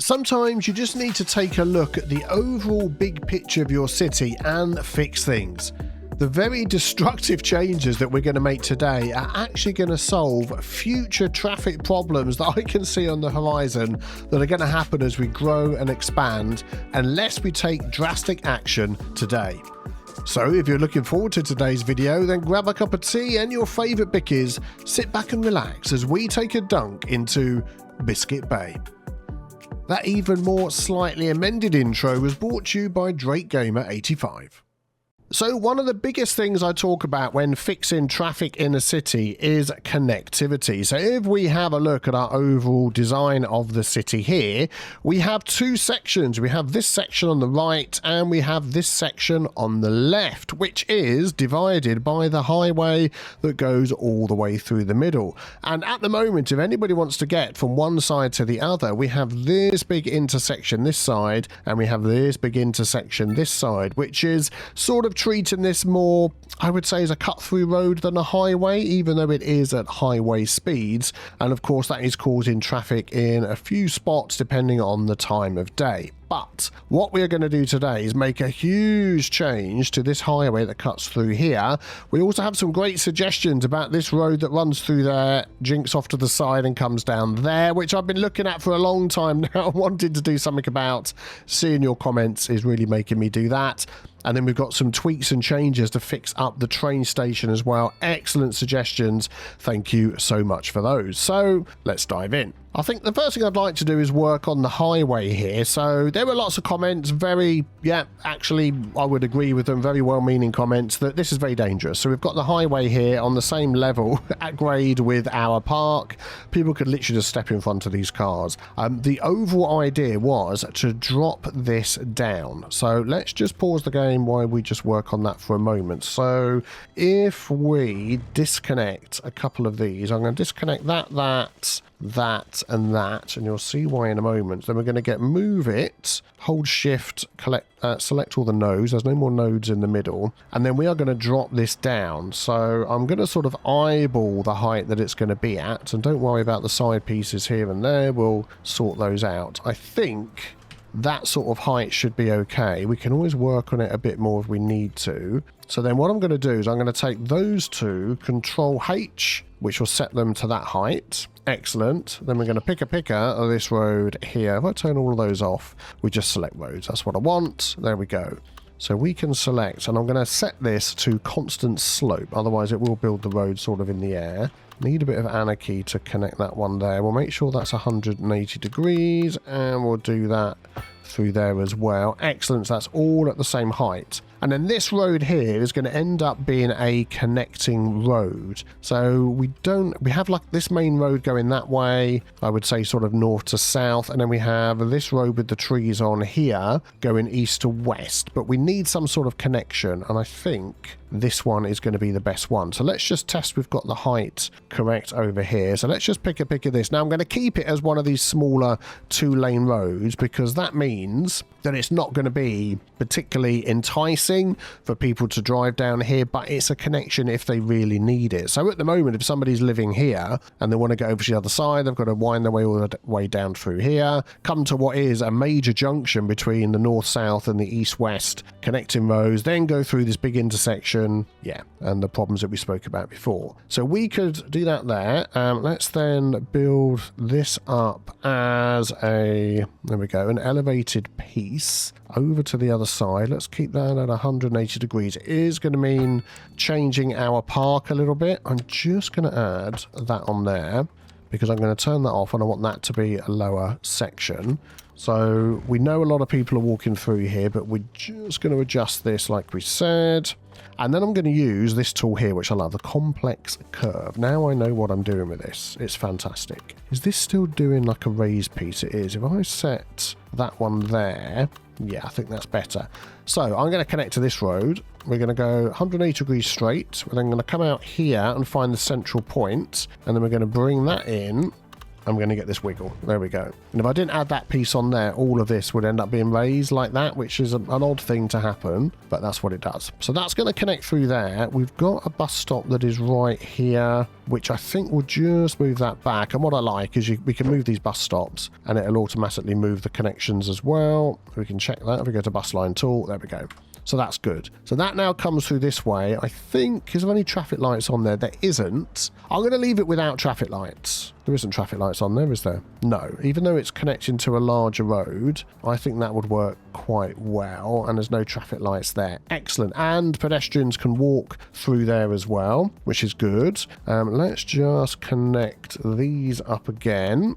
Sometimes you just need to take a look at the overall big picture of your city and fix things. The very destructive changes that we're going to make today are actually going to solve future traffic problems that I can see on the horizon that are going to happen as we grow and expand unless we take drastic action today. So if you're looking forward to today's video, then grab a cup of tea and your favourite bickies, sit back and relax as we take a dunk into Biscuit Bay. That even more slightly amended intro was brought to you by DrakeGamer85. So one of the biggest things I talk about when fixing traffic in a city is connectivity. So if we have a look at our overall design of the city here, we have two sections. We have this section on the right and we have this section on the left, which is divided by the highway that goes all the way through the middle. And at the moment, if anybody wants to get from one side to the other, we have this big intersection this side and we have this big intersection this side, which is sort of treating this more, I would say, as a cut-through road than a highway, even though it is at highway speeds. And of course, that is causing traffic in a few spots depending on the time of day. But what we are going to do today is make a huge change to this highway that cuts through here. We also have some great suggestions about this road that runs through there, jinks off to the side and comes down there, which I've been looking at for a long time now, wanting to do something about. Seeing your comments is really making me do that. And then we've got some tweaks and changes to fix up the train station as well. Excellent suggestions. Thank you so much for those. So let's dive in. I think the first thing I'd like to do is work on the highway here. So there were lots of comments, actually I would agree with them, very well-meaning comments that this is very dangerous. So we've got the highway here on the same level at grade with our park. People could literally just step in front of these cars. The overall idea was to drop this down. So let's just pause the game while we just work on that for a moment. So if we disconnect a couple of these, I'm going to disconnect that, and that, and you'll see why in a moment. Then we're going to get move it, hold shift, select all the nodes. There's no more nodes in the middle, and then we are going to drop this down. So I'm going to sort of eyeball the height that it's going to be at, and don't worry about the side pieces here and there. We'll sort those out. I think that sort of height should be okay. We can always work on it a bit more if we need to. So then what I'm going to do is I'm going to take those two, Control H, which will set them to that height. Excellent. Then we're going to pick a picker of this road here. If I turn all of those off, we just select roads. That's what I want. There we go. So we can select, and I'm going to set this to constant slope. Otherwise, it will build the road sort of in the air. Need a bit of anarchy to connect that one there. We'll make sure that's 180 degrees, and we'll do that through there as well. Excellent. So that's all at the same height. And then this road here is going to end up being a connecting road. So we have like this main road going that way, I would say sort of north to south. And then we have this road with the trees on here going east to west. But we need some sort of connection. And I think this one is going to be the best one. So let's just test we've got the height correct over here. So let's just pick a pick of this. Now I'm going to keep it as one of these smaller 2-lane roads because that means that it's not going to be particularly enticing for people to drive down here, but it's a connection if they really need it. So at the moment, if somebody's living here and they want to go over to the other side, they've got to wind their way all the way down through here, come to what is a major junction between the north-south and the east-west connecting roads, then go through this big intersection, and the problems that we spoke about before. So we could do that there. Let's then build this up as there we go, an elevated piece over to the other side. Let's keep that at 180 degrees. It is going to mean changing our park a little bit. I'm just going to add that on there because I'm going to turn that off and I want that to be a lower section. So we know a lot of people are walking through here, but we're just going to adjust this like we said. And then I'm going to use this tool here, which I love, the complex curve. Now I know what I'm doing with this. It's fantastic. Is this still doing like a raised piece? It is. If I set that one there, yeah, I think that's better. So I'm going to connect to this road. We're going to go 180 degrees straight. We're then going to come out here and find the central point. And then we're going to bring that in I'm going to get this wiggle. There we go. And if I didn't add that piece on there, all of this would end up being raised like that, which is an odd thing to happen, but that's what it does. So that's going to connect through there. We've got a bus stop that is right here, which I think will just move that back. And what I like is we can move these bus stops and it'll automatically move the connections as well. We can check that if we go to bus line tool. There we go. So that's good. So that now comes through this way. I think, is there any traffic lights on there? There isn't. I'm going to leave it without traffic lights. There isn't traffic lights on there, is there? No. Even though it's connecting to a larger road, I think that would work quite well. And there's no traffic lights there. Excellent. And pedestrians can walk through there as well, which is good. Let's just connect these up again.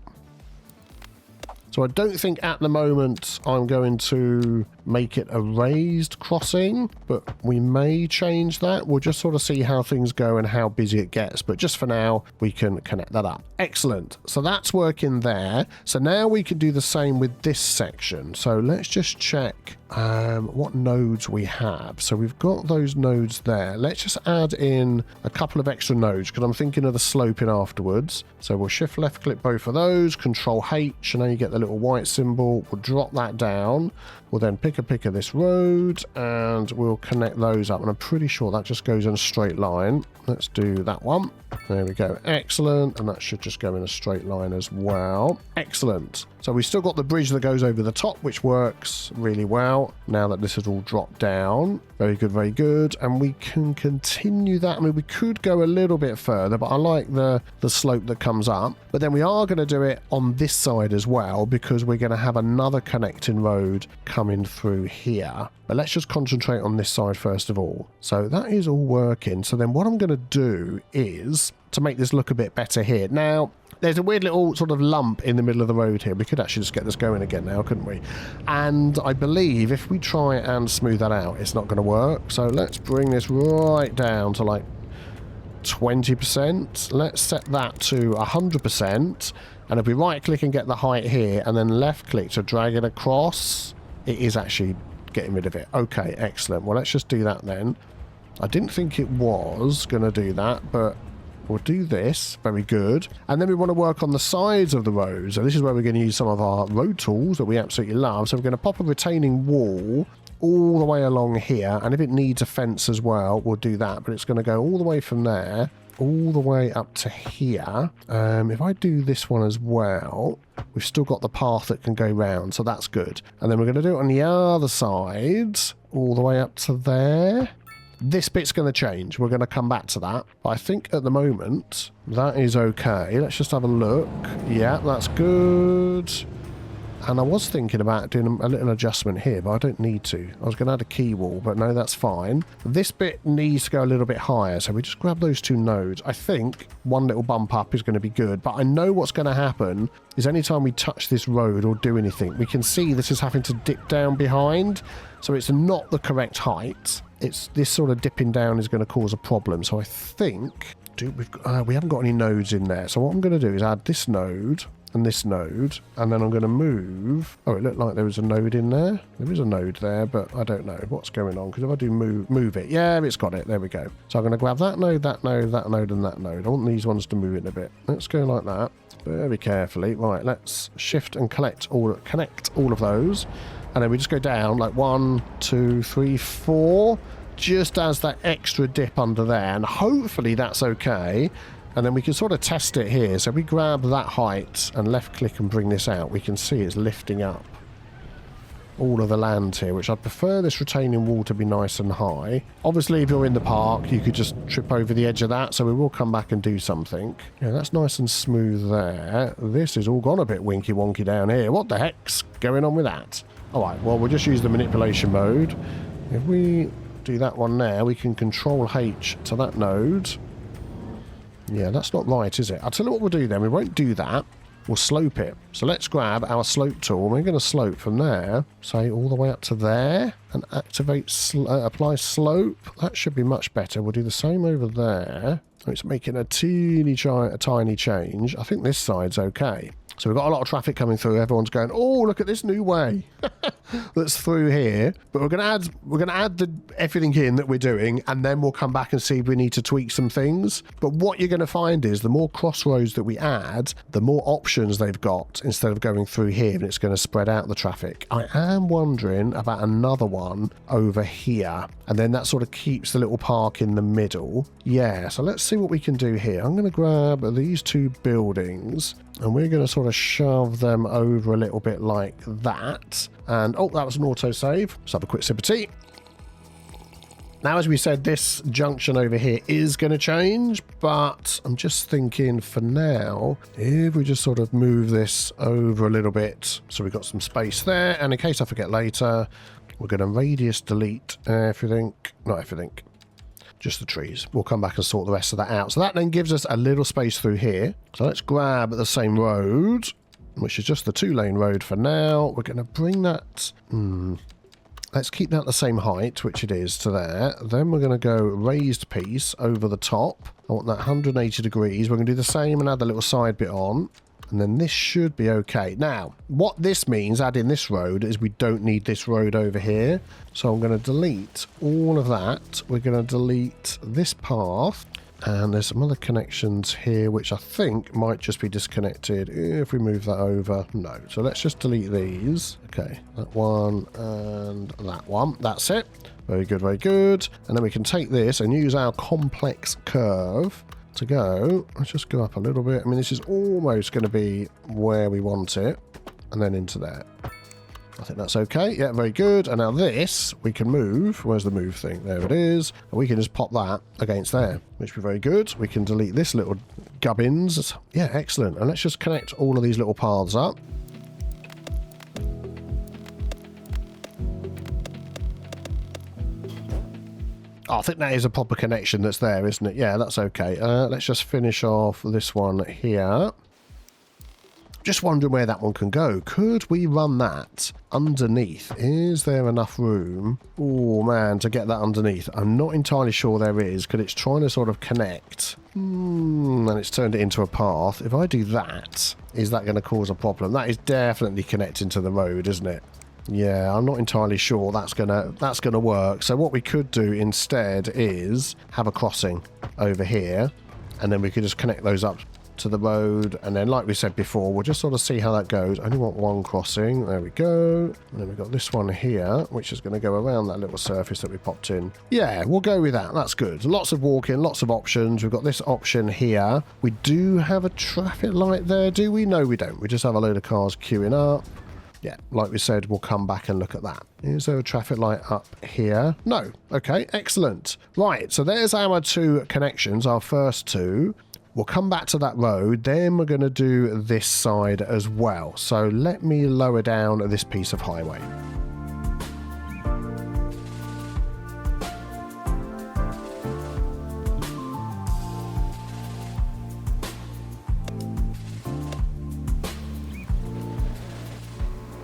So I don't think at the moment I'm going to make it a raised crossing, but we may change that. We'll just sort of see how things go and how busy it gets. But just for now, we can connect that up. Excellent. So that's working there. So now we can do the same with this section. So let's just check what nodes we have. So we've got those nodes there. Let's just add in a couple of extra nodes because I'm thinking of the sloping afterwards. So we'll shift left click both of those, control H, and now you get the little white symbol. We'll drop that down. We'll then pick of this road and we'll connect those up. And I'm pretty sure that just goes in a straight line. Let's do that one. There we go. Excellent. And that should just go in a straight line as well. Excellent. So we've still got the bridge that goes over the top, which works really well now that this has all dropped down. Very good, very good. And we can continue that. I mean, we could go a little bit further, but I like the slope that comes up. But then we are going to do it on this side as well because we're going to have another connecting road coming through here. But let's just concentrate on this side first of all. So that is all working. So then what I'm going to do is to make this look a bit better here. Now, there's a weird little sort of lump in the middle of the road here. We could actually just get this going again now, couldn't we? And I believe if we try and smooth that out, it's not going to work. So let's bring this right down to like 20%. Let's set that to 100%. And if we right click and get the height here and then left click to drag it across, it is actually getting rid of it. Okay, excellent. Well, let's just do that then. I didn't think it was going to do that, but we'll do this. Very good. And then we want to work on the sides of the road. So this is where we're going to use some of our road tools that we absolutely love. So we're going to pop a retaining wall all the way along here. And if it needs a fence as well, we'll do that. But it's going to go all the way from there, all the way up to here. If I do this one as well, we've still got the path that can go round. So that's good. And then we're going to do it on the other side, all the way up to there. This bit's going to change. We're going to come back to that. But I think at the moment, that is okay. Let's just have a look. Yeah, that's good. And I was thinking about doing a little adjustment here, but I don't need to. I was going to add a key wall, but no, that's fine. This bit needs to go a little bit higher, so we just grab those two nodes. I think one little bump up is going to be good, but I know what's going to happen is anytime we touch this road or do anything, we can see this is having to dip down behind, so it's not the correct height. It's this sort of dipping down is going to cause a problem, so I think we haven't got any nodes in there. So what I'm going to do is add this node and this node, and then I'm going to move. Oh, it looked like there was a node in there. There is a node there, but I don't know what's going on, because if I do move it, yeah, it's got it. There we go. So I'm going to grab that node, that node, that node, and that node. I want these ones to move in a bit. Let's go like that, very carefully. Right, let's shift and connect all of those, and then we just go down like 1, 2, 3, 4, just as that extra dip under there, and hopefully that's okay. And then we can sort of test it here. So we grab that height and left click and bring this out. We can see it's lifting up all of the land here, which I prefer this retaining wall to be nice and high. Obviously, if you're in the park, you could just trip over the edge of that. So we will come back and do something. Yeah, that's nice and smooth there. This has all gone a bit winky wonky down here. What the heck's going on with that? All right, well, we'll just use the manipulation mode. If we do that one there, we can control H to that node. Yeah, that's not right, is it? I'll tell you what we'll do then. We won't do that. We'll slope it. So let's grab our slope tool. We're going to slope from there, say all the way up to there, and activate, apply slope. That should be much better. We'll do the same over there. It's making a tiny change. I think this side's okay. So we've got a lot of traffic coming through. Everyone's going, oh, look at this new way that's through here. But we're going to add everything in that we're doing, and then we'll come back and see if we need to tweak some things. But what you're going to find is the more crossroads that we add, the more options they've got instead of going through here, and it's going to spread out the traffic. I am wondering about another one over here, and then that sort of keeps the little park in the middle. Yeah, so let's see what we can do here. I'm going to grab these two buildings, and we're going to sort of shove them over a little bit like that. And, oh, that was an autosave. Let's have a quick sip of tea. Now, as we said, this junction over here is going to change, but I'm just thinking for now, if we just sort of move this over a little bit, so we've got some space there, and in case I forget later, we're going to radius delete everything, not everything, just the trees. We'll come back and sort the rest of that out. So that then gives us a little space through here. So let's grab the same road, which is just the 2-lane road for now. We're going to bring that... Let's keep that the same height, which it is, to there. Then we're going to go raised piece over the top. I want that 180 degrees. We're going to do the same and add the little side bit on. And then this should be okay. Now, what this means, adding this road, is we don't need this road over here. So I'm going to delete all of that. We're going to delete this path. And there's some other connections here, which I think might just be disconnected if we move that over. No. So let's just delete these. Okay, that one and that one. That's it. Very good, very good. And then we can take this and use our complex curve to go. Let's just go up a little bit. I mean, this is almost going to be where we want it. And then into there. I think that's okay. Yeah, very good. And now this, we can move. Where's the move thing? There it is. And we can just pop that against there, which would be very good. We can delete this little gubbins. Yeah, excellent. And let's just connect all of these little paths up. Oh, I think that is a proper connection that's there, isn't it? Yeah, that's okay. Let's just finish off this one here. Just wondering where that one can go. Could we run that underneath? Is there enough room? Oh, man, to get that underneath. I'm not entirely sure there is, because it's trying to sort of connect. And it's turned it into a path. If I do that, is that going to cause a problem? That is definitely connecting to the road, isn't it? Yeah, I'm not entirely sure that's gonna work. So what we could do instead is have a crossing over here, and then we could just connect those up to the road, and then like we said before, we'll just sort of see how that goes. I only want one crossing. There we go. And then we've got this one here, which is going to go around that little surface that we popped in. Yeah, we'll go with that. That's good. Lots of walking, lots of options. We've got this option here. We do have a traffic light there, do we? No, we don't. We just have a load of cars queuing up. Yeah, like we said, we'll come back and look at that. Is there a traffic light up here? No. Okay, excellent. Right, so there's our two connections, our first two. We'll come back to that road, then we're going to do this side as well. So let me lower down this piece of highway.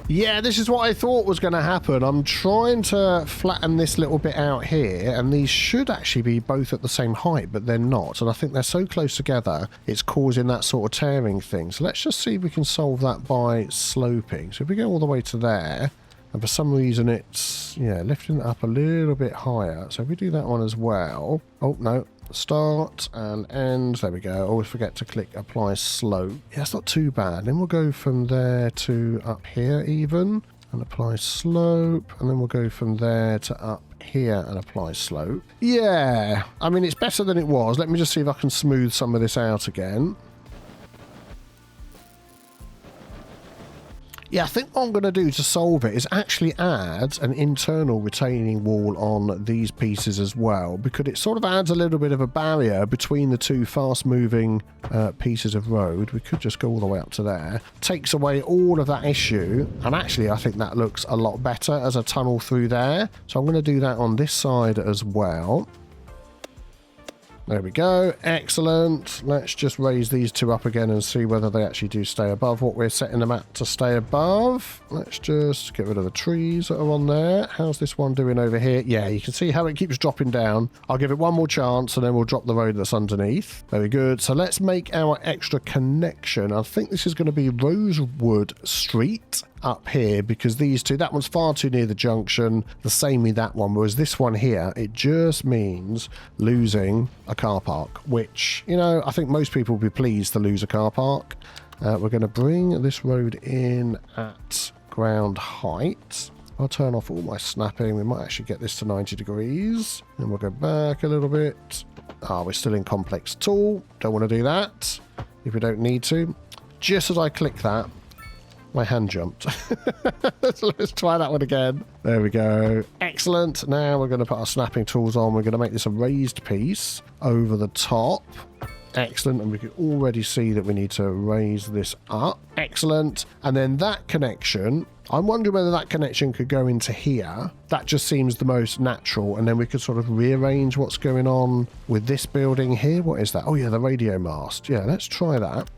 Yeah, this is what I thought was going to happen. I'm trying to flatten this little bit out here, and these should actually be both at the same height, but they're not. And I think they're so close together, it's causing that sort of tearing thing. So let's just see if we can solve that by sloping. So if we go all the way to there, and for some reason it's, yeah, lifting it up a little bit higher. So if we do that one as well. Oh, no. Start and end. There we go. Always forget to click apply slope. Yeah, it's not too bad. Then we'll go from there to up here even and apply slope, and then we'll go from there to up here and apply slope. Yeah, I mean, it's better than it was. Let me just see if I can smooth some of this out again. Yeah, I think what I'm going to do to solve it is actually add an internal retaining wall on these pieces as well, because it sort of adds a little bit of a barrier between the two fast-moving pieces of road. We could just go all the way up to there. Takes away all of that issue, and actually I think that looks a lot better as a tunnel through there. So I'm going to do that on this side as well. There we go. Excellent. Let's just raise these two up again and see whether they actually do stay above what we're setting them at to stay above. Let's just get rid of the trees that are on there. How's this one doing over here? Yeah, you can see how it keeps dropping down. I'll give it one more chance and then we'll drop the road that's underneath. Very good. So let's make our extra connection. I think this is going to be Rosewood Street up here, because these two, that one's far too near the junction, the same with that one, whereas this one here, it just means losing a car park, which, you know, I think most people will be pleased to lose a car park. We're going to bring this road in at ground height. I'll turn off all my snapping. We might actually get this to 90 degrees. And we'll go back a little bit. We're still in complex tool. Don't want to do that if we don't need to. Just as I click that, my hand jumped. So let's try that one again. There we go. Excellent. Now we're going to put our snapping tools on. We're going to make this a raised piece over the top. Excellent. And we can already see that we need to raise this up. Excellent. And then that connection, I'm wondering whether that connection could go into here. That just seems the most natural. And then we could sort of rearrange what's going on with this building here. What is that? Oh yeah, the radio mast. Yeah, let's try that.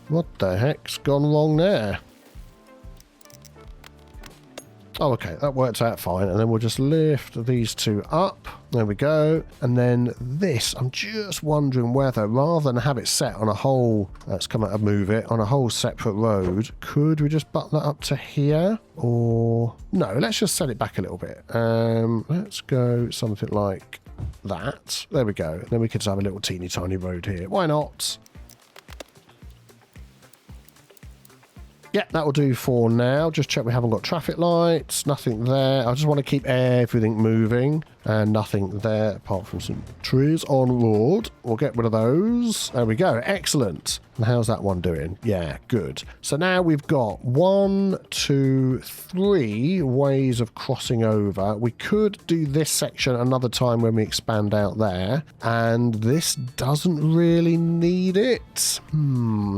What the heck's gone wrong there? Oh, okay, that worked out fine. And then we'll just lift these two up. There we go. And then this, I'm just wondering whether, rather than have it set on a whole, let's come out and move it, on a whole separate road, could we just button that up to here? Or, no, let's just set it back a little bit. Let's go something like that. There we go. Then we could just have a little teeny tiny road here. Why not? Yeah, that will do for now. Just check we haven't got traffic lights, nothing there. I just want to keep everything moving and nothing there apart from some trees on road. We'll get rid of those. There we go. Excellent. And how's that one doing? Yeah, good. So now we've got 1, 2, 3 ways of crossing over. We could do this section another time when we expand out there. And this doesn't really need it.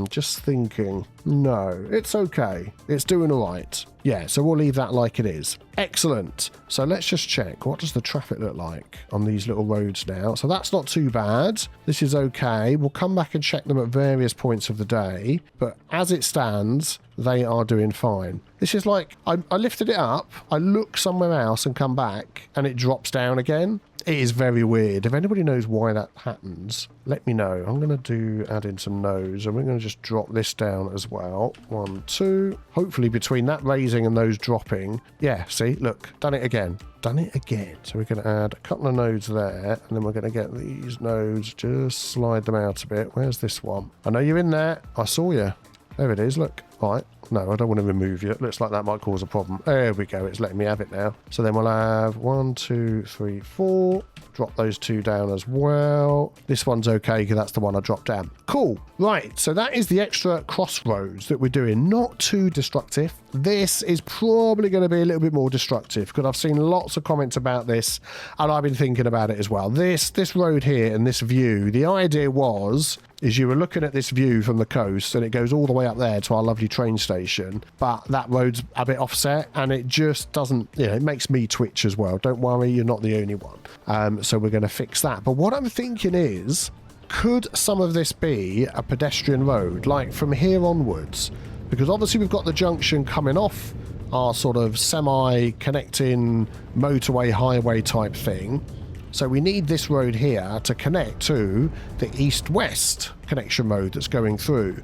Just thinking. No, it's okay. It's doing all right. Yeah, so we'll leave that like it is. Excellent. So let's just check. What does the traffic look like on these little roads now? So that's not too bad. This is okay. We'll come back and check them at various points of the day. But as it stands, they are doing fine. This is like, I lifted it up, I look somewhere else and come back, and it drops down again. It is very weird. If anybody knows why that happens, let me know. I'm going to add in some nodes, and we're going to just drop this down as well. 1, 2. Hopefully between that raising and those dropping. Yeah, see, look, done it again. Done it again. So we're going to add a couple of nodes there, and then we're going to get these nodes, just slide them out a bit. Where's this one? I know you're in there. I saw you. There it is, look. Right. No, I don't want to remove you. It looks like that might cause a problem. There we go. It's letting me have it now. So then we'll have 1, 2, 3, 4. Drop those two down as well. This one's okay because that's the one I dropped down. Cool. Right. So that is the extra crossroads that we're doing. Not too destructive. This is probably going to be a little bit more destructive because I've seen lots of comments about this and I've been thinking about it as well. This road here and this view, the idea is you were looking at this view from the coast and it goes all the way up there to our lovely train station, but that road's a bit offset and it just doesn't, you know, it makes me twitch as well. Don't worry, you're not the only one. So we're going to fix that. But what I'm thinking is, could some of this be a pedestrian road, like from here onwards? Because obviously we've got the junction coming off our sort of semi-connecting motorway highway type thing. So we need this road here to connect to the east-west connection road that's going through.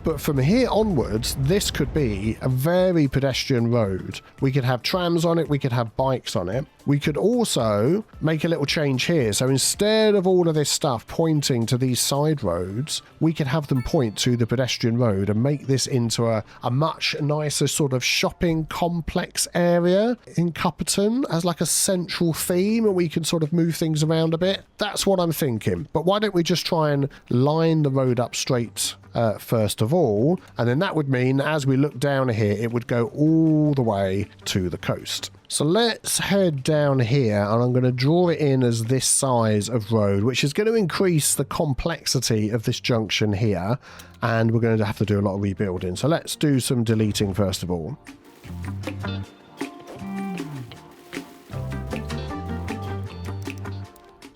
But from here onwards, this could be a very pedestrian road. We could have trams on it, we could have bikes on it. We could also make a little change here. So instead of all of this stuff pointing to these side roads, we could have them point to the pedestrian road and make this into a much nicer sort of shopping complex area in Cupperton as like a central theme, and we can sort of move things around a bit. That's what I'm thinking. But why don't we just try and line the road up straight first of all, and then that would mean as we look down here, it would go all the way to the coast. So let's head down here, and I'm going to draw it in as this size of road, which is going to increase the complexity of this junction here, and we're going to have to do a lot of rebuilding. So let's do some deleting first of all.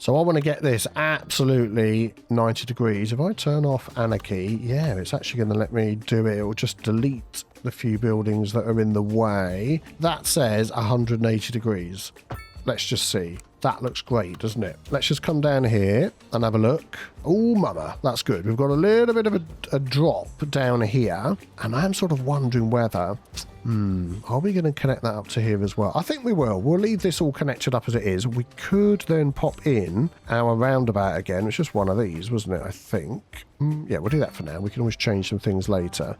So I want to get this absolutely 90 degrees. If I turn off anarchy, yeah, it's actually going to let me do it. It will just delete the few buildings that are in the way. That says 180 degrees. Let's just see. That looks great, doesn't it? Let's just come down here and have a look. Oh, mama, that's good. We've got a little bit of a drop down here. And I'm sort of wondering whether... are we going to connect that up to here as well? I think we will. We'll leave this all connected up as it is. We could then pop in our roundabout again. It's just one of these, wasn't it? I think. Yeah, we'll do that for now. We can always change some things later.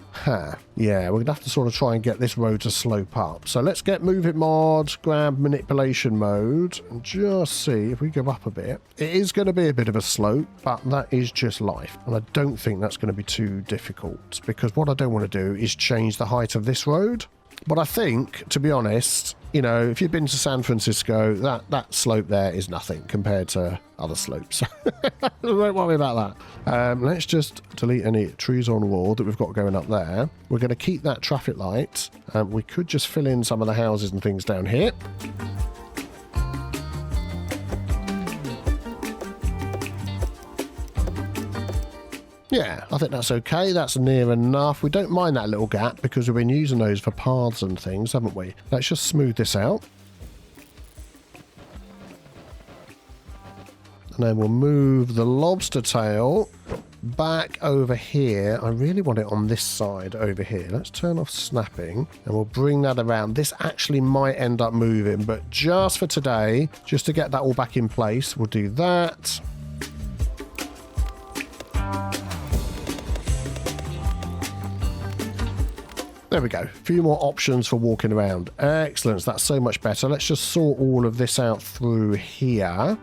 Yeah, we're going to have to sort of try and get this road to slope up. So let's get Move It Mod, grab Manipulation Mode, and just see if we go up a bit. It is going to be a bit of a slope, but that is just life. And I don't think that's going to be too difficult, because what I don't want to do is change the height of this road. But I think, to be honest, you know, if you've been to San Francisco, that slope there is nothing compared to other slopes. Don't worry about that. Let's just delete any trees on wall that we've got going up there. We're going to keep that traffic light. We could just fill in some of the houses and things down here. Yeah, I think that's okay. That's near enough. We don't mind that little gap because we've been using those for paths and things, haven't we? Let's just smooth this out. And then we'll move the lobster tail back over here. I really want it on this side over here. Let's turn off snapping and we'll bring that around. This actually might end up moving, but just for today, just to get that all back in place, we'll do that. There we go. A few more options for walking around. Excellent. That's so much better. Let's just sort all of this out through here.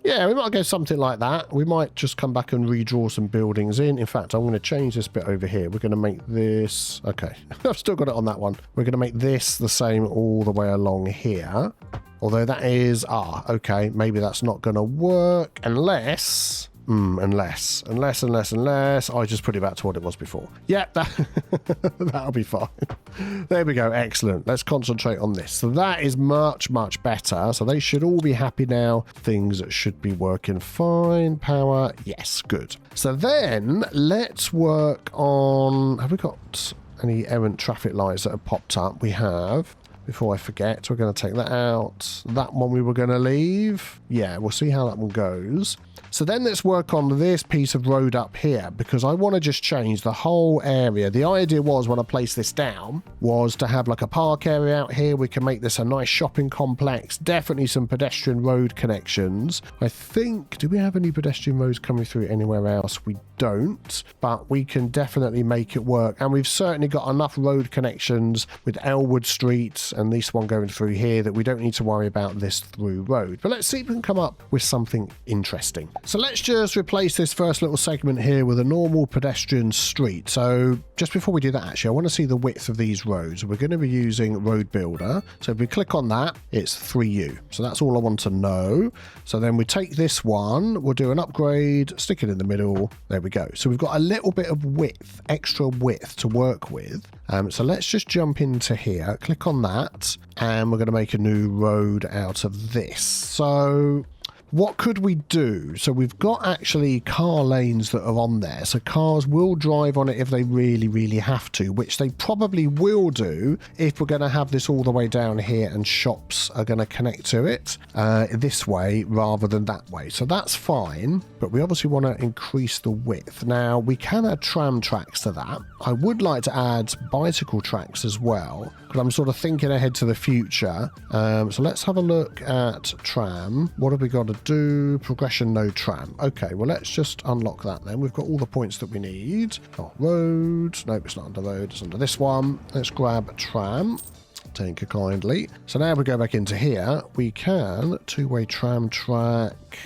Yeah, we might go something like that. We might just come back and redraw some buildings in. In fact, I'm going to change this bit over here. We're going to make this... Okay, I've still got it on that one. We're going to make this the same all the way along here. Although that is... okay, maybe that's not going to work unless... unless I just put it back to what it was before. Yeah, that'll be fine. There we go. Excellent. Let's concentrate on this. So that is much, much better. So they should all be happy now. Things should be working fine. Power. Yes, good. So then let's work on... Have we got any errant traffic lights that have popped up? We have. Before I forget, we're going to take that out. That one we were going to leave. Yeah, we'll see how that one goes. So then let's work on this piece of road up here, because I want to just change the whole area. The idea was, when I placed this down, was to have like a park area out here. We can make this a nice shopping complex. Definitely some pedestrian road connections. I think, do we have any pedestrian roads coming through anywhere else? We don't, but we can definitely make it work. And we've certainly got enough road connections with Elwood Street and this one going through here that we don't need to worry about this through road. But let's see if we can come up with something interesting. So let's just replace this first little segment here with a normal pedestrian street. So just before we do that, actually, I want to see the width of these roads. We're going to be using Road Builder. So if we click on that, it's 3U. So that's all I want to know. So then we take this one, we'll do an upgrade, stick it in the middle. There we go. So we've got a little bit of width, extra width to work with. So let's just jump into here, click on that, and we're going to make a new road out of this. So what could we do? So we've got actually car lanes that are on there. So cars will drive on it if they really, really have to, which they probably will do if we're going to have this all the way down here and shops are going to connect to it this way rather than that way. So that's fine, but we obviously want to increase the width. Now, we can add tram tracks to that. I would like to add bicycle tracks as well, because I'm sort of thinking ahead to the future. So let's have a look at tram. What have we got to do? Progression, no tram. Okay, well, let's just unlock that then. We've got all the points that we need. Oh, road. Nope, it's not under road. It's under this one. Let's grab tram. Thank you kindly. So now we go back into here. We can two-way tram track.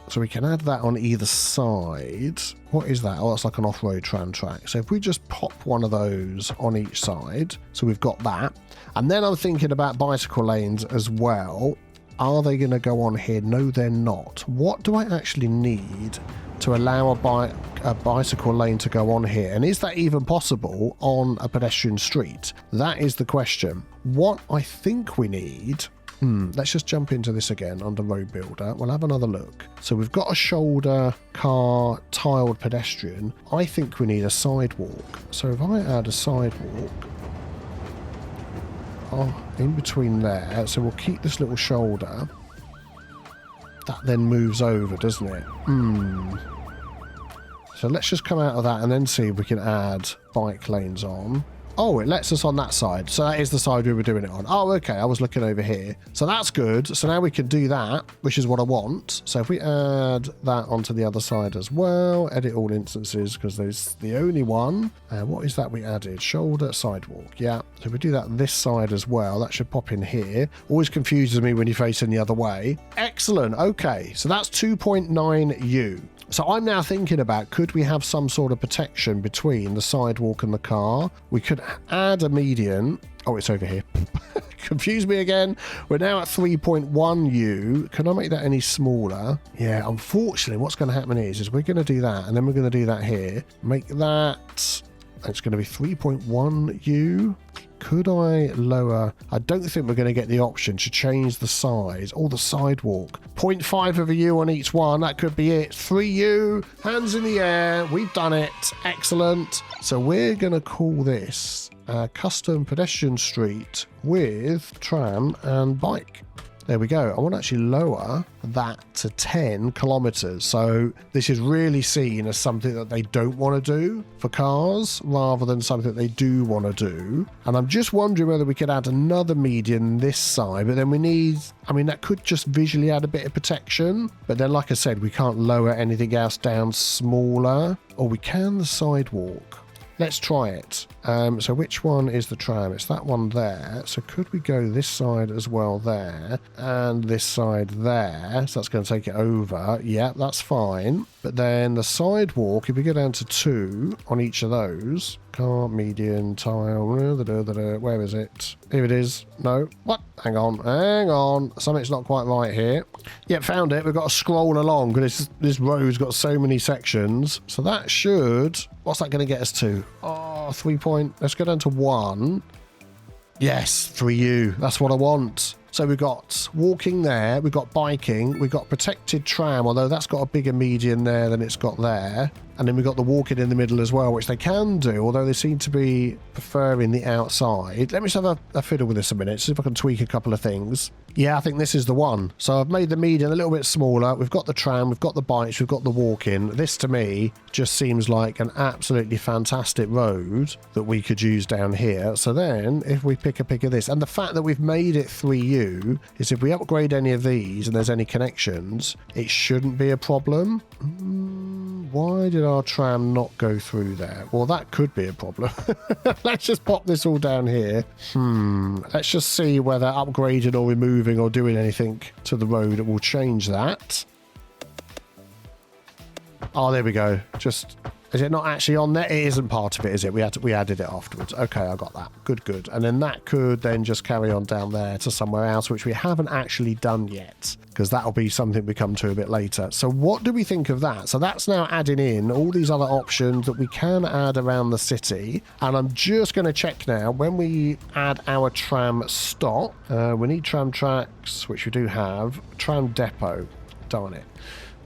So we can add that on either side. What is that? Oh, that's like an off-road tram track. So if we just pop one of those on each side, so we've got that. And then I'm thinking about bicycle lanes as well. Are they going to go on here? No, they're not. What do I actually need to allow a bicycle lane to go on here? And is that even possible on a pedestrian street? That is the question. What I think we need... let's just jump into this again under Road Builder. We'll have another look. So we've got a shoulder car tiled pedestrian. I think we need a sidewalk. So if I add a sidewalk... in between there. So we'll keep this little shoulder. That then moves over, doesn't it? So let's just come out of that and then see if we can add bike lanes on. Oh, it lets us on that side. So that is the side we were doing it on. Oh, okay. I was looking over here. So that's good. So now we can do that, which is what I want. So if we add that onto the other side as well, edit all instances because there's the only one. What is that we added? Shoulder, sidewalk. Yeah. So if we do that this side as well, that should pop in here. Always confuses me when you're facing the other way. Excellent. Okay. So that's 2.9U. So I'm now thinking about, could we have some sort of protection between the sidewalk and the car? We could add a median. Oh, it's over here. Confuse me again. We're now at 3.1U. Can I make that any smaller? Yeah, unfortunately, what's going to happen is we're going to do that, and then we're going to do that here. Make that... It's going to be 3.1U. Could I lower... I don't think we're going to get the option to change the size or the sidewalk. 0.5 of a U on each one. That could be it. 3U. Hands in the air. We've done it. Excellent. So we're going to call this custom pedestrian street with tram and bike. There we go. I want to actually lower that to 10 kilometers. So this is really seen as something that they don't want to do for cars rather than something that they do want to do. And I'm just wondering whether we could add another median this side, but then we need, I mean, that could just visually add a bit of protection. But then, like I said, we can't lower anything else down smaller, or we can the sidewalk. Let's try it. So which one is the tram? It's that one there. So could we go this side as well there and this side there? So that's going to take it over. Yeah, that's fine. But then the sidewalk, if we go down to 2 on each of those, car, median, tile, where is it? Here it is. No. What? Hang on. Something's not quite right here. Yep, found it. We've got to scroll along because this road's got so many sections. So that should... What's that going to get us to? Oh, 3 point. Let's go down to 1. Yes, 3U. That's what I want. So we've got walking there, we've got biking, we've got protected tram, although that's got a bigger median there than it's got there. And then we've got the walking in the middle as well, which they can do, although they seem to be preferring the outside. Let me just have a fiddle with this a minute, see if I can tweak a couple of things. Yeah, I think this is the one. So I've made the median a little bit smaller. We've got the tram, we've got the bikes, we've got the walk-in. This, to me, just seems like an absolutely fantastic road that we could use down here. So then, if we pick a pick of this, and the fact that we've made it 3U is if we upgrade any of these and there's any connections, it shouldn't be a problem. Why did our tram not go through there? Well, that could be a problem. Let's just pop this all down here. Let's just see whether upgrading or removing or doing anything to the road will change that. Oh, there we go. Just... Is it not actually on there? It isn't part of it, is it? We added it afterwards. Okay, I got that. Good. And then that could then just carry on down there to somewhere else, which we haven't actually done yet, because that'll be something we come to a bit later. So what do we think of that? So that's now adding in all these other options that we can add around the city. And I'm just going to check now, when we add our tram stop, we need tram tracks, which we do have. Tram depot. Darn it.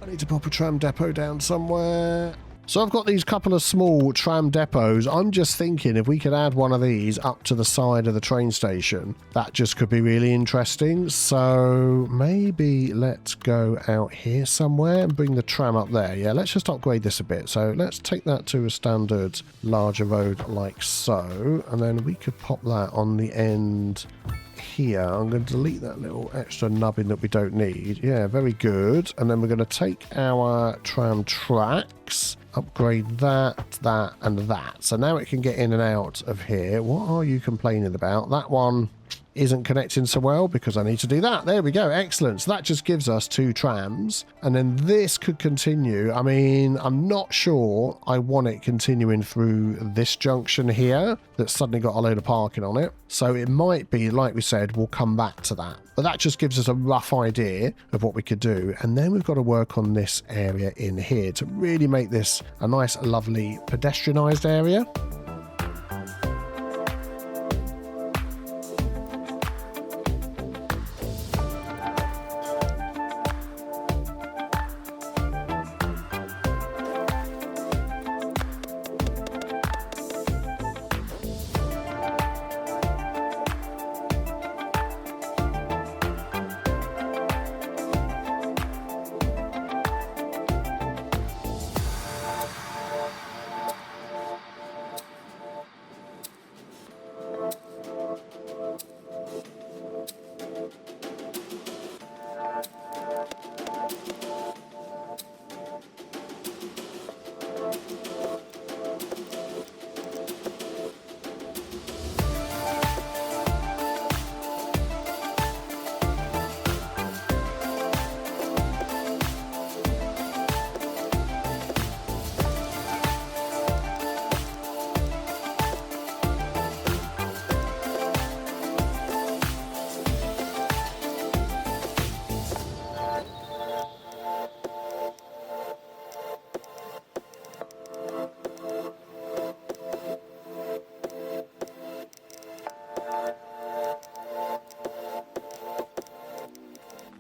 I need to pop a tram depot down somewhere. So I've got these couple of small tram depots. I'm just thinking if we could add one of these up to the side of the train station, that just could be really interesting. So maybe let's go out here somewhere and bring the tram up there. Yeah, let's just upgrade this a bit. So let's take that to a standard larger road like so. And then we could pop that on the end here. I'm going to delete that little extra nubbin that we don't need. Yeah, very good. And then we're going to take our tram tracks, upgrade that, and that. So now it can get in and out of here. What are you complaining about? That one isn't connecting so well because I need to do that. There we go. Excellent. So that just gives us 2 trams. And then this could continue. I mean, I'm not sure I want it continuing through this junction here that's suddenly got a load of parking on it. So it might be, like we said, we'll come back to that. But that just gives us a rough idea of what we could do. And then we've got to work on this area in here to really make this a nice, lovely pedestrianised area.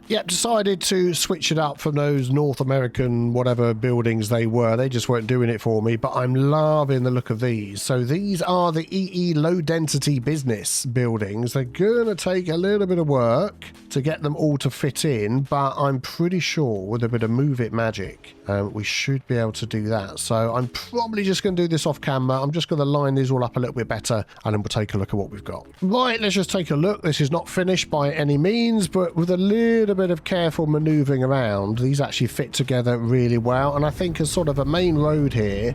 Yep, decided to switch it up from those North American whatever buildings they were. They just weren't doing it for me, but I'm loving the look of these. So these are the EE low density business buildings. They're going to take a little bit of work to get them all to fit in, but I'm pretty sure with a bit of move it magic, we should be able to do that. So I'm probably just going to do this off camera. I'm just going to line these all up a little bit better, and then we'll take a look at what we've got. Right, let's just take a look. This is not finished by any means, but with a little bit of careful maneuvering around, these actually fit together really well. And I think as sort of a main road here,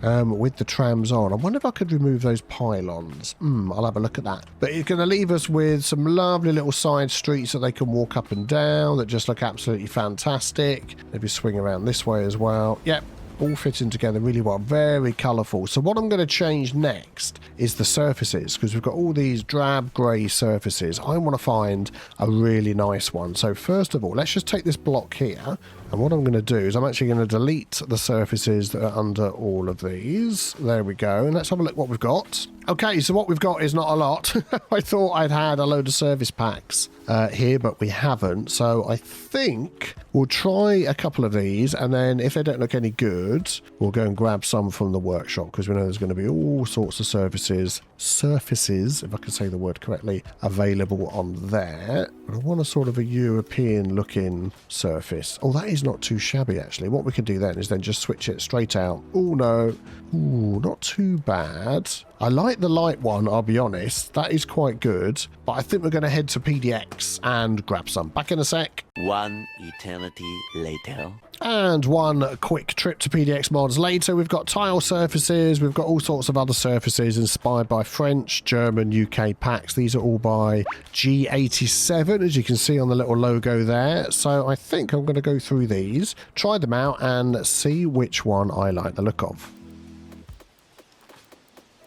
with the trams on, I wonder if I could remove those pylons. I'll have a look at that. But it's going to leave us with some lovely little side streets that they can walk up and down that just look absolutely fantastic. Maybe swing around this way as well. Yep. All fitting together really well, very colourful. So what I'm going to change next is the surfaces, because we've got all these drab grey surfaces. I want to find a really nice one. So first of all, let's just take this block here, and what I'm going to do is I'm actually going to delete the surfaces that are under all of these. There we go, and let's have a look what we've got. Okay, so what we've got is not a lot. I thought I'd had a load of service packs here, but we haven't. So I think we'll try a couple of these, and then if they don't look any good, we'll go and grab some from the workshop, because we know there's going to be all sorts of surfaces, if I can say the word correctly, available on there. But I want a sort of a European looking surface. Oh, that is not too shabby actually. What we can do then is then just switch it straight out. Oh no. Ooh, not too bad. I like the light one, I'll be honest. That is quite good. But I think we're going to head to PDX and grab some. Back in a sec. One eternity later. And one quick trip to PDX Mods later. We've got tile surfaces. We've got all sorts of other surfaces inspired by French, German, UK packs. These are all by G87, as you can see on the little logo there. So I think I'm going to go through these, try them out, and see which one I like the look of.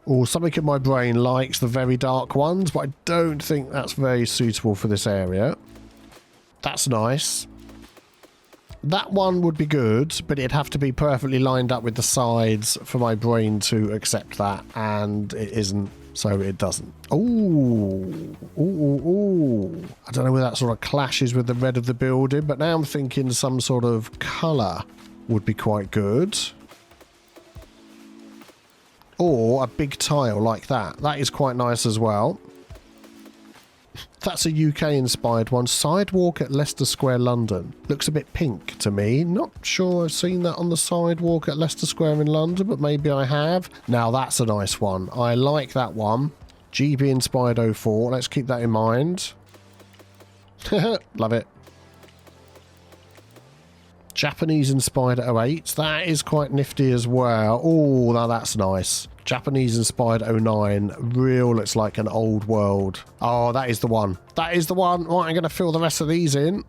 Oh, something in my brain likes the very dark ones, but I don't think that's very suitable for this area. That's nice. That one would be good, but it'd have to be perfectly lined up with the sides for my brain to accept that, and it isn't, so it doesn't. Ooh. Ooh. I don't know whether that sort of clashes with the red of the building, but now I'm thinking some sort of colour would be quite good. Or a big tile like that. That is quite nice as well. That's a UK-inspired one. Sidewalk at Leicester Square, London. Looks a bit pink to me. Not sure I've seen that on the sidewalk at Leicester Square in London, but maybe I have. Now, that's a nice one. I like that one. GB-inspired 04. Let's keep that in mind. Love it. Japanese-inspired 08. That is quite nifty as well. Oh, now that's nice. Japanese inspired '09. Real looks like an old world. Oh, that is the one. That is the one. Right, I'm going to fill the rest of these in.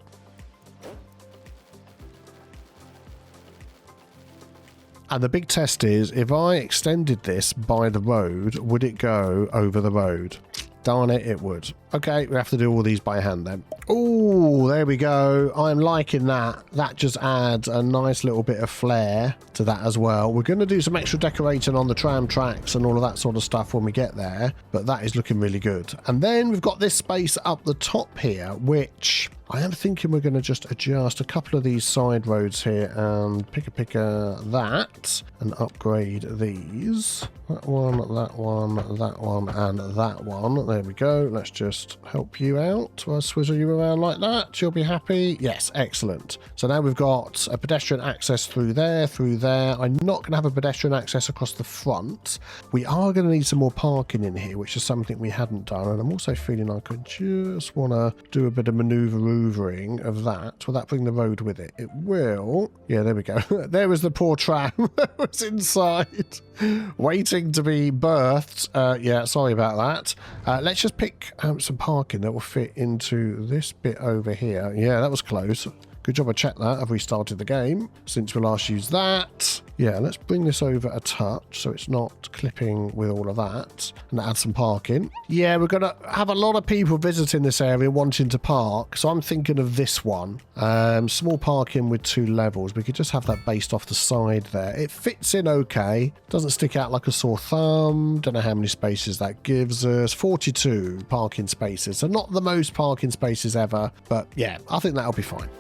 And the big test is, if I extended this by the road, would it go over the road? Darn it, it would. Okay, we have to do all these by hand then. Oh, there we go. I'm liking that. That just adds a nice little bit of flair to that as well. We're going to do some extra decorating on the tram tracks and all of that sort of stuff when we get there, but that is looking really good. And then we've got this space up the top here, which I am thinking we're going to just adjust a couple of these side roads here and pick that and upgrade these. That one, that one, that one, and that one. There we go. Let's just help you out. I'll swizzle you around like that. You'll be happy. Yes, excellent. So now we've got a pedestrian access through there, through there. I'm not going to have a pedestrian access across the front. We are going to need some more parking in here, which is something we hadn't done. And I'm also feeling I could just want to do a bit of manoeuvring of that. Will that bring the road with it? It will. Yeah, there we go. There was the poor tram that was inside, waiting to be birthed. Yeah, sorry about that. Let's just pick some parking that will fit into this bit over here. Yeah, that was close. Good job I checked that. I've restarted the game since we last used that. Yeah, let's bring this over a touch so it's not clipping with all of that. And add some parking. Yeah, we're going to have a lot of people visiting this area wanting to park. So I'm thinking of this one. Small parking with 2 levels. We could just have that based off the side there. It fits in okay. Doesn't stick out like a sore thumb. Don't know how many spaces that gives us. 42 parking spaces. So not the most parking spaces ever. But yeah, I think that'll be fine.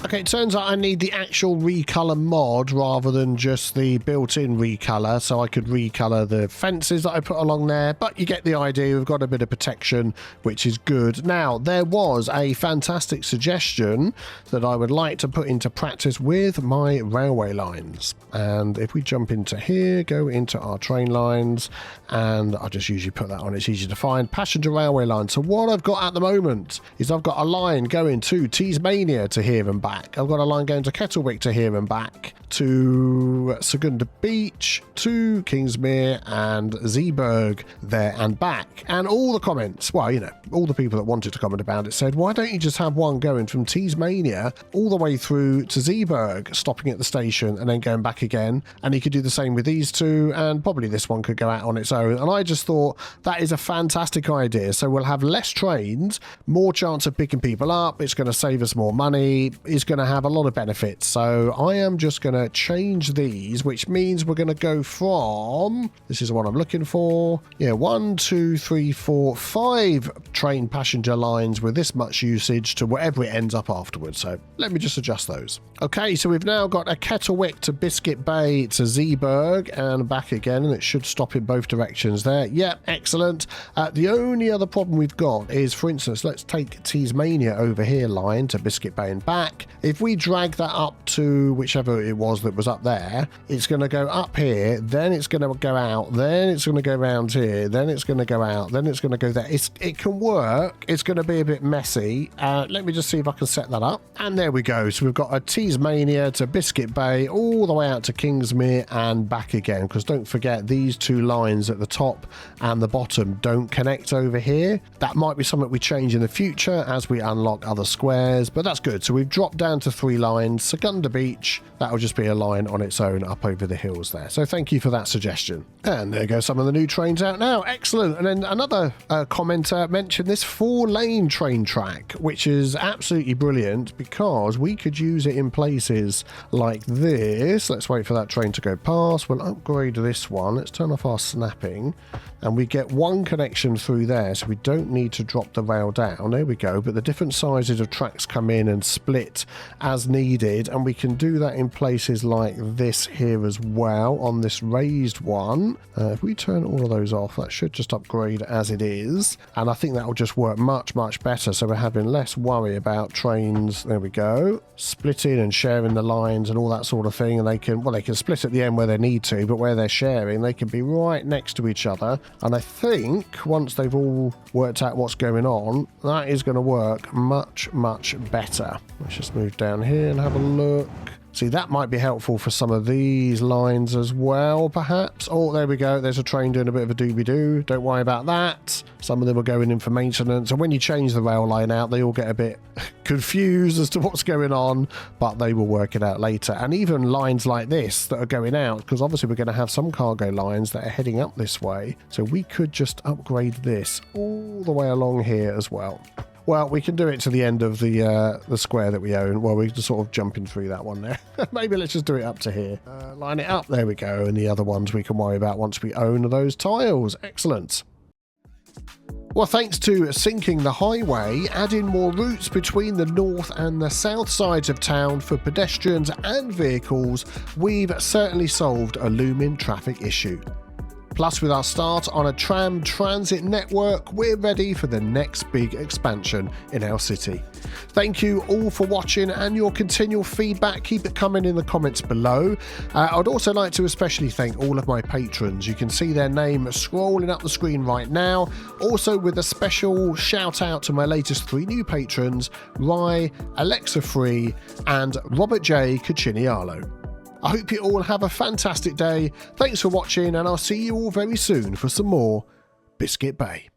Okay, it turns out I need the actual recolor mod rather than just the built-in recolor, so I could recolor the fences that I put along there, but you get the idea. We've got a bit of protection, which is good. Now, there was a fantastic suggestion that I would like to put into practice with my railway lines. And if we jump into here, go into our train lines, and I just usually put that on. It's easy to find. Passenger railway line. So what I've got at the moment is I've got a line going to Tasmania to here and back. I've got a line going to Kettlewick to here and back, to Secunda Beach, to Kingsmere and Zeeburgh there and back. And all the comments, well, you know, all the people that wanted to comment about it said, why don't you just have one going from Tasmania all the way through to Zeeburgh, stopping at the station and then going back again? And you could do the same with these two, and probably this one could go out on its own. And I just thought that is a fantastic idea. So we'll have less trains, more chance of picking people up. It's going to save us more money. It's going to have a lot of benefits. So I am just going to change these, which means we're going to go from, this is what I'm looking for, yeah, 1, 2, 3, 4, 5 train passenger lines with this much usage to whatever it ends up afterwards. So let me just adjust those. Okay, so we've now got a Kettlewick to Biscuit Bay to Zeeburgh and back again, and it should stop in both directions there. Yep, excellent. The only other problem we've got is, for instance, let's take Tasmania over here line to Biscuit Bay and back. If we drag that up to whichever it was that was up there, it's going to go up here, then it's going to go out, then it's going to go around here, then it's going to go out, then it's going to go there. It can work. It's going to be a bit messy. Let me just see if I can set that up. And there we go. So we've got a Tasmania to Biscuit Bay all the way out to Kingsmere and back again, because don't forget these two lines at the top and the bottom don't connect over here. That might be something we change in the future as we unlock other squares, but that's good. So we've dropped down to 3 lines. Secunda Beach, that'll just be a line on its own up over the hills there. So thank you for that suggestion. And there go some of the new trains out now. Excellent. And then another commenter mentioned this 4-lane train track, which is absolutely brilliant because we could use it in places like this. Let's wait for that train to go past. We'll upgrade this one. Let's turn off our snapping. And we get one connection through there, so we don't need to drop the rail down. There we go. But the different sizes of tracks come in and split as needed, and we can do that in places places like this here as well on this raised one. If we turn all of those off, that should just upgrade as it is. And I think that will just work much, much better. So we're having less worry about trains. There we go. Splitting and sharing the lines and all that sort of thing. And they can, well, they can split at the end where they need to, but where they're sharing, they can be right next to each other. And I think once they've all worked out what's going on, that is going to work much, much better. Let's just move down here and have a look. See, that might be helpful for some of these lines as well, perhaps. Oh, there we go. There's a train doing a bit of a doobie-doo. Don't worry about that. Some of them are going in for maintenance. And when you change the rail line out, they all get a bit confused as to what's going on, but they will work it out later. And even lines like this that are going out, because obviously we're going to have some cargo lines that are heading up this way. So we could just upgrade this all the way along here as well. Well, we can do it to the end of the square that we own. Well, we're just sort of jumping through that one there. Maybe let's just do it up to here. Line it up. There we go. And the other ones we can worry about once we own those tiles. Excellent. Well, thanks to sinking the highway, adding more routes between the north and the south sides of town for pedestrians and vehicles, we've certainly solved a looming traffic issue. Plus, with our start on a tram transit network, we're ready for the next big expansion in our city. Thank you all for watching and your continual feedback. Keep it coming in the comments below. I'd also like to especially thank all of my patrons. You can see their name scrolling up the screen right now. Also, with a special shout out to my latest 3 new patrons, Rye, Alexa Free, and Robert J. Cucinialo. I hope you all have a fantastic day. Thanks for watching, and I'll see you all very soon for some more Biscuit Bay.